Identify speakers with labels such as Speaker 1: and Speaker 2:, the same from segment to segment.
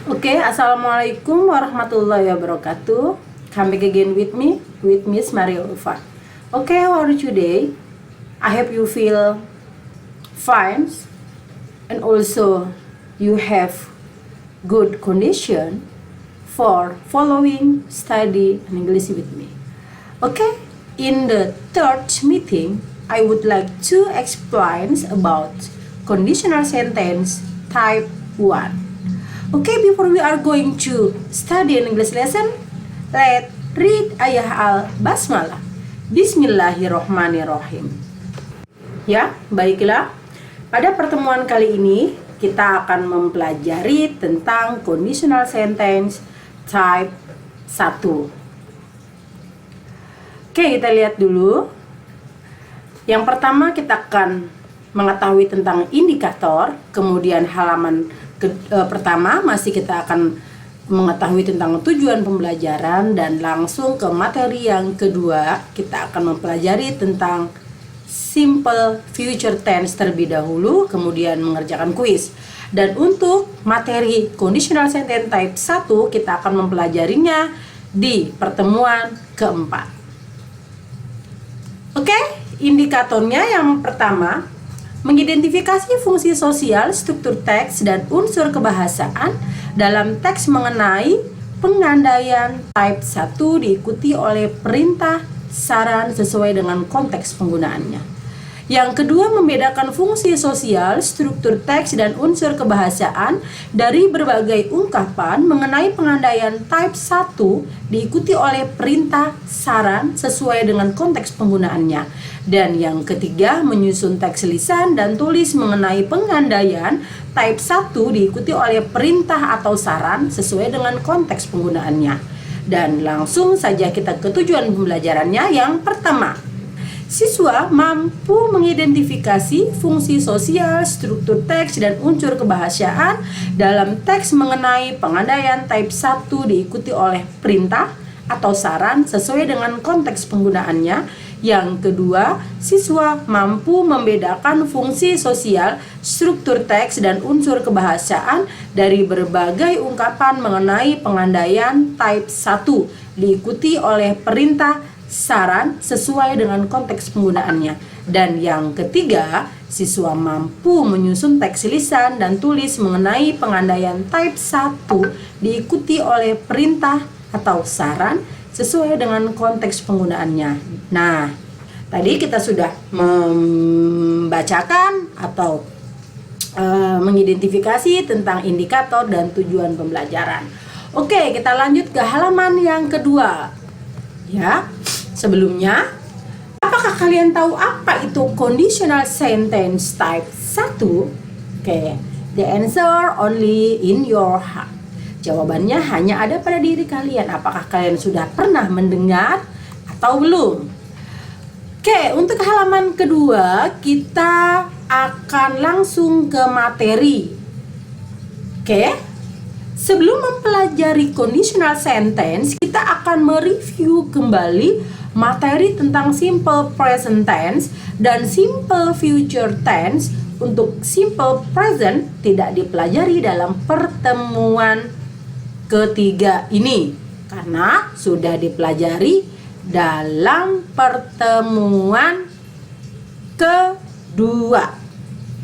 Speaker 1: Okay, Assalamualaikum warahmatullahi wabarakatuh. Come back again with me, with Miss Maria Ulfa. Okay, how are you today? I hope you feel fine and also you have good condition for following study and English with me. Okay, in the third meeting, I would like to explain about conditional sentence type 1. Okay, before we are going to study an English lesson, let's read ayah al-basmalah. Bismillahirrohmanirrohim. Ya, baiklah. Pada pertemuan kali ini, kita akan mempelajari tentang conditional sentence type 1. Oke, kita lihat dulu. Yang pertama kita akan mengetahui tentang indikator, kemudian halaman pertama masih kita akan mengetahui tentang tujuan pembelajaran, dan langsung ke materi yang kedua kita akan mempelajari tentang simple future tense terlebih dahulu, kemudian mengerjakan kuis. Dan untuk materi conditional sentence type 1 kita akan mempelajarinya di pertemuan keempat. Oke, indikatornya yang pertama, mengidentifikasi fungsi sosial, struktur teks, dan unsur kebahasaan dalam teks mengenai pengandaian type 1 diikuti oleh perintah, saran sesuai dengan konteks penggunaannya. Yang kedua, membedakan fungsi sosial, struktur teks, dan unsur kebahasaan dari berbagai ungkapan mengenai pengandaian type 1 diikuti oleh perintah, saran sesuai dengan konteks penggunaannya. Dan yang ketiga, menyusun teks lisan dan tulis mengenai pengandaian type 1 diikuti oleh perintah atau saran sesuai dengan konteks penggunaannya. Dan langsung saja kita ke tujuan pembelajarannya. Yang pertama, siswa mampu mengidentifikasi fungsi sosial, struktur teks, dan unsur kebahasaan dalam teks mengenai pengandaian type 1 diikuti oleh perintah atau saran sesuai dengan konteks penggunaannya. Yang kedua, siswa mampu membedakan fungsi sosial, struktur teks, dan unsur kebahasaan dari berbagai ungkapan mengenai pengandaian type 1 diikuti oleh perintah, saran sesuai dengan konteks penggunaannya. Dan yang ketiga, siswa mampu menyusun teks lisan dan tulis mengenai pengandaian type 1 diikuti oleh perintah atau saran sesuai dengan konteks penggunaannya. Nah, tadi kita sudah membacakan atau mengidentifikasi tentang indikator dan tujuan pembelajaran. Oke, kita lanjut ke halaman yang kedua. Ya, sebelumnya, apakah kalian tahu apa itu conditional sentence type 1? Oke, the answer only in your heart. Jawabannya hanya ada pada diri kalian. Apakah kalian sudah pernah mendengar atau belum? Oke, untuk halaman kedua kita akan langsung ke materi. Oke, sebelum mempelajari conditional sentence, kita akan mereview kembali materi tentang simple present tense dan simple future tense. Untuk simple present tidak dipelajari dalam pertemuan ketiga ini karena sudah dipelajari dalam pertemuan kedua.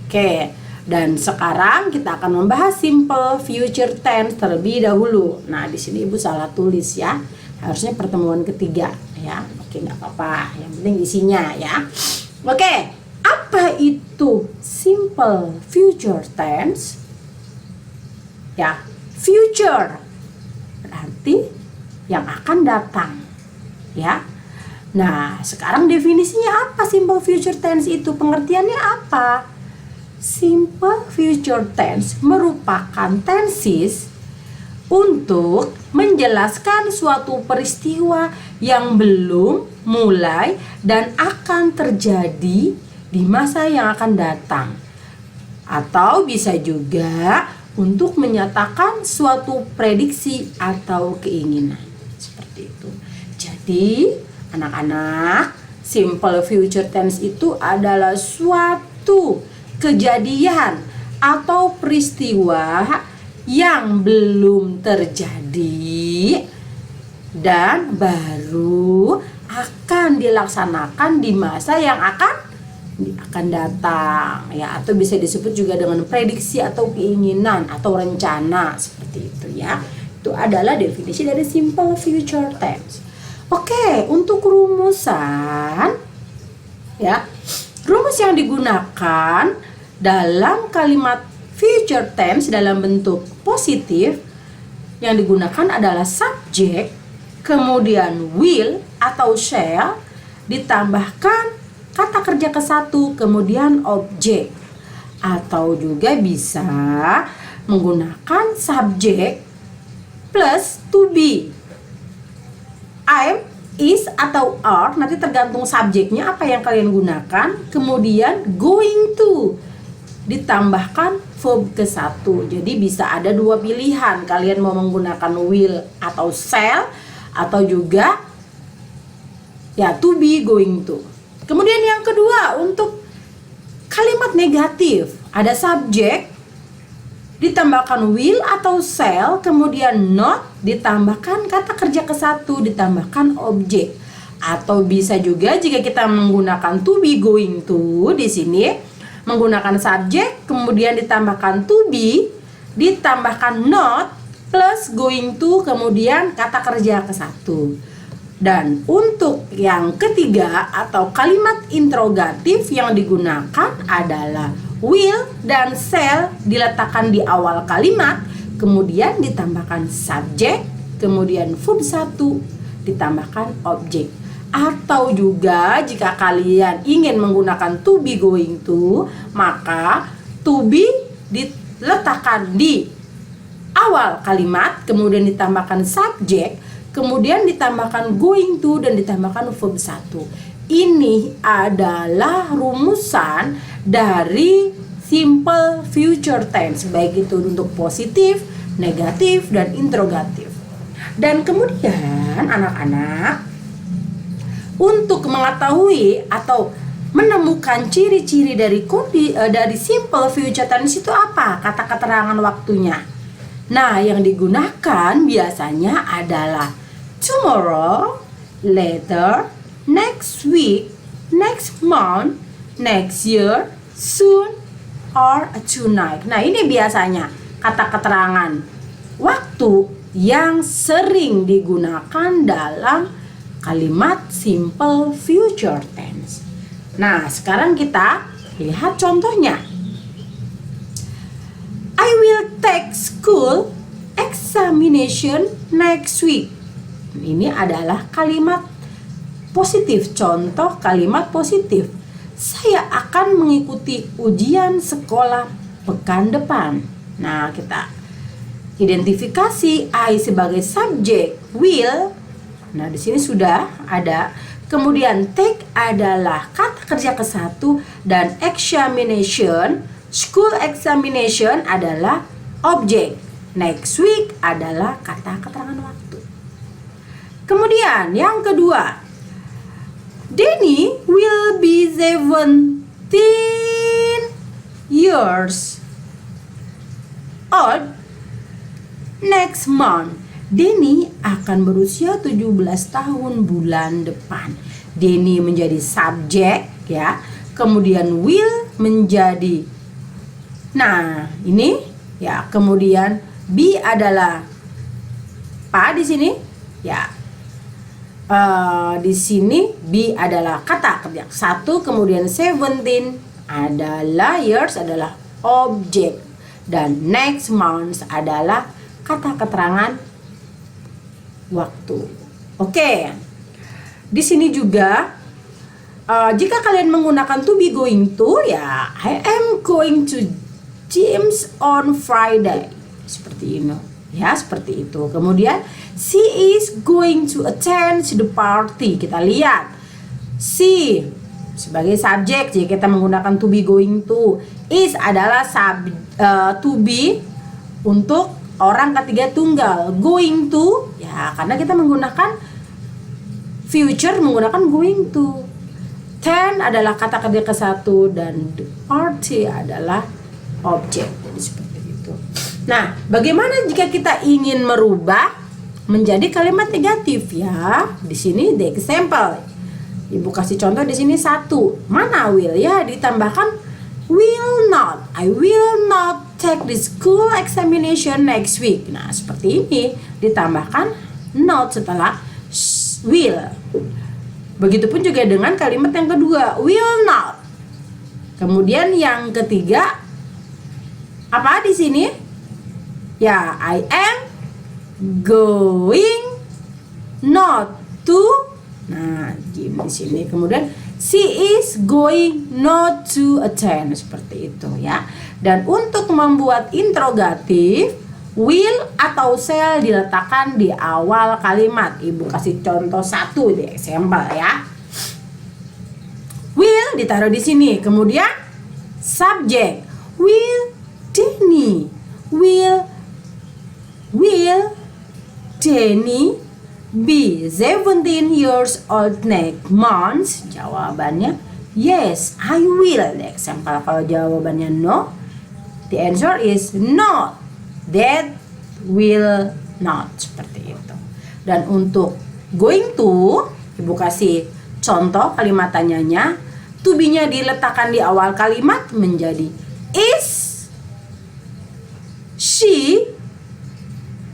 Speaker 1: Oke, dan sekarang kita akan membahas simple future tense terlebih dahulu. Nah, di sini Ibu salah tulis ya. Harusnya pertemuan ketiga ya. Oke, nggak apa-apa. Yang penting isinya ya. Oke, apa itu simple future tense? Ya, future berarti yang akan datang ya. Nah, sekarang definisinya apa simple future tense itu? Pengertiannya apa? Simple future tense merupakan tenses untuk menjelaskan suatu peristiwa yang belum mulai dan akan terjadi di masa yang akan datang. Atau bisa juga untuk menyatakan suatu prediksi atau keinginan. Seperti itu. Jadi, anak-anak, simple future tense itu adalah suatu kejadian atau peristiwa yang belum terjadi dan baru akan dilaksanakan di masa yang akan datang ya, atau bisa disebut juga dengan prediksi atau keinginan atau rencana, seperti itu ya. Itu adalah definisi dari simple future tense. Oke, untuk rumusan ya, rumus yang digunakan dalam kalimat future tense dalam bentuk positif yang digunakan adalah subject, kemudian will atau shall, ditambahkan kata kerja ke satu, kemudian objek. Atau juga bisa menggunakan subject plus to be. I'm, is, atau are, nanti tergantung subjeknya apa yang kalian gunakan. Kemudian going to, ditambahkan verb ke satu. Jadi bisa ada dua pilihan, kalian mau menggunakan will atau shall, atau juga ya to be, going to. Kemudian yang kedua, untuk kalimat negatif, ada subjek ditambahkan will atau shall, kemudian not, ditambahkan kata kerja ke satu, ditambahkan objek. Atau bisa juga jika kita menggunakan to be, going to, di sini menggunakan subjek, kemudian ditambahkan to be, ditambahkan not, plus going to, kemudian kata kerja ke satu. Dan untuk yang ketiga atau kalimat interrogatif yang digunakan adalah will dan shall diletakkan di awal kalimat, kemudian ditambahkan subjek, kemudian verb 1, ditambahkan objek. Atau juga jika kalian ingin menggunakan to be, going to, maka to be diletakkan di awal kalimat, kemudian ditambahkan subjek, kemudian ditambahkan going to, dan ditambahkan verb 1. Ini adalah rumusan dari simple future tense, baik itu untuk positif, negatif, dan interrogatif. Dan kemudian anak-anak, untuk mengetahui atau menemukan ciri-ciri dari simple future tense itu apa? Kata keterangan waktunya. Nah, yang digunakan biasanya adalah tomorrow, later, next week, next month, next year, soon, or tonight. Nah, ini biasanya kata keterangan waktu yang sering digunakan dalam kalimat simple future tense. Nah, sekarang kita lihat contohnya. I will take school examination next week. Ini adalah kalimat positif, contoh kalimat positif. Saya akan mengikuti ujian sekolah pekan depan. Nah, kita identifikasi I sebagai subjek, will. Nah, di sini sudah ada. Kemudian take adalah kata kerja ke satu, dan examination, school examination adalah objek. Next week adalah kata keterangan waktu. Kemudian yang kedua, Danny will be 17 years old next month. Danny akan berusia 17 tahun bulan depan. Danny menjadi subjek ya. Kemudian will menjadi, nah ini ya. Kemudian be adalah apa di sini? Ya. Di sini be adalah kata kerja satu, kemudian 17 adalah years adalah objek, dan next month adalah kata keterangan waktu. Oke. Di sini juga jika kalian menggunakan to be, going to, ya I am going to gyms on Friday. Seperti ini. Ya, seperti itu. Kemudian she is going to attend the party. Kita lihat she sebagai subjek jika kita menggunakan to be, going to. Is adalah to be untuk orang ketiga tunggal. Going to ya karena kita menggunakan future menggunakan going to. Ten adalah kata kerja ke satu, dan the party adalah objek. Jadi seperti itu. Nah, bagaimana jika kita ingin merubah menjadi kalimat negatif ya? Di sini the example. Ibu kasih contoh di sini 1. Mana will ya? Ditambahkan will not. I will not take the school examination next week. Nah, seperti ini. Ditambahkan not setelah will. Begitupun juga dengan kalimat yang kedua, will not. Kemudian yang ketiga, apa di sini? Ya, I am going not to. Nah, di sini kemudian she is going not to attend, seperti itu ya. Dan untuk membuat interrogatif, will atau shall diletakkan di awal kalimat. Ibu kasih contoh 1 di example ya. Will ditaruh di sini. Kemudian subject, will Danny, will Danny be 17 years old next month? Jawabannya yes, I will. The example kalau jawabannya no, the answer is not. That will not, seperti itu. Dan untuk going to, ibu kasih contoh kalimat tanyanya. To be-nya diletakkan di awal kalimat menjadi is she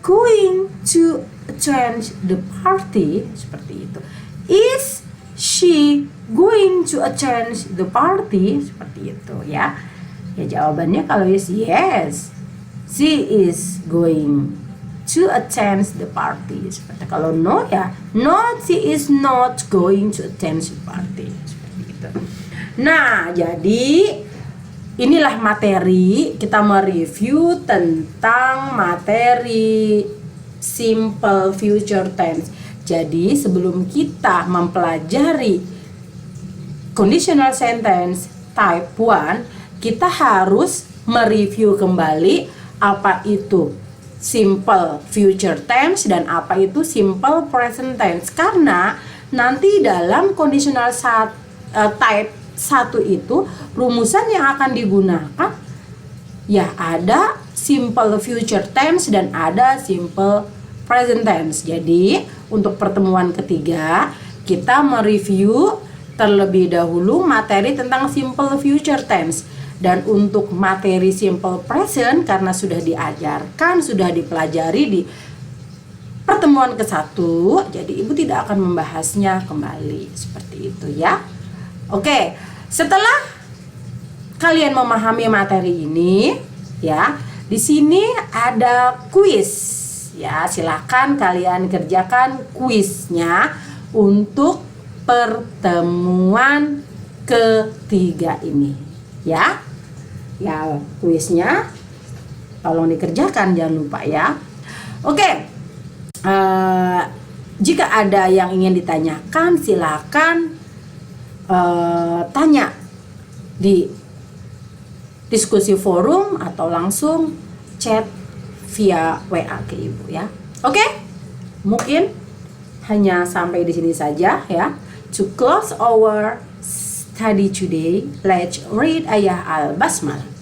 Speaker 1: going to attend the party? Seperti itu. Is she going to attend the party? Seperti itu ya. Ya jawabannya kalau yes, she is going to attend the party. Seperti kalau no ya, no, she is not going to attend the party. Seperti itu. Nah, jadi inilah materi, kita mereview tentang materi simple future tense. Jadi sebelum kita mempelajari conditional sentence type 1, kita harus mereview kembali apa itu simple future tense dan apa itu simple present tense. Karena nanti dalam conditional type 1 itu rumusan yang akan digunakan ya ada simple future tense dan ada simple present tense. Jadi untuk pertemuan ketiga kita mereview terlebih dahulu materi tentang simple future tense. Dan untuk materi simple present karena sudah diajarkan, sudah dipelajari di pertemuan ke-1, jadi ibu tidak akan membahasnya kembali seperti itu ya. Oke, setelah kalian memahami materi ini ya, di sini ada kuis ya. Silakan kalian kerjakan kuisnya untuk pertemuan ketiga ini ya. Ya, kuisnya tolong dikerjakan, jangan lupa ya. Oke, jika ada yang ingin ditanyakan silakan tanya di diskusi forum atau langsung chat via WA ke ibu ya. Oke, mungkin hanya sampai di sini saja ya. To close our study today, let's read ayah al-basmalah.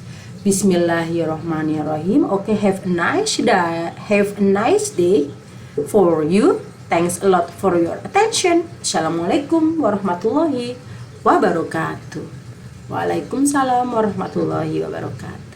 Speaker 1: Bismillahirrahmanirrahim. Okay, have a nice day for you. Thanks a lot for your attention. Assalamualaikum warahmatullahi wabarakatuh. Waalaikumsalam warahmatullahi wabarakatuh.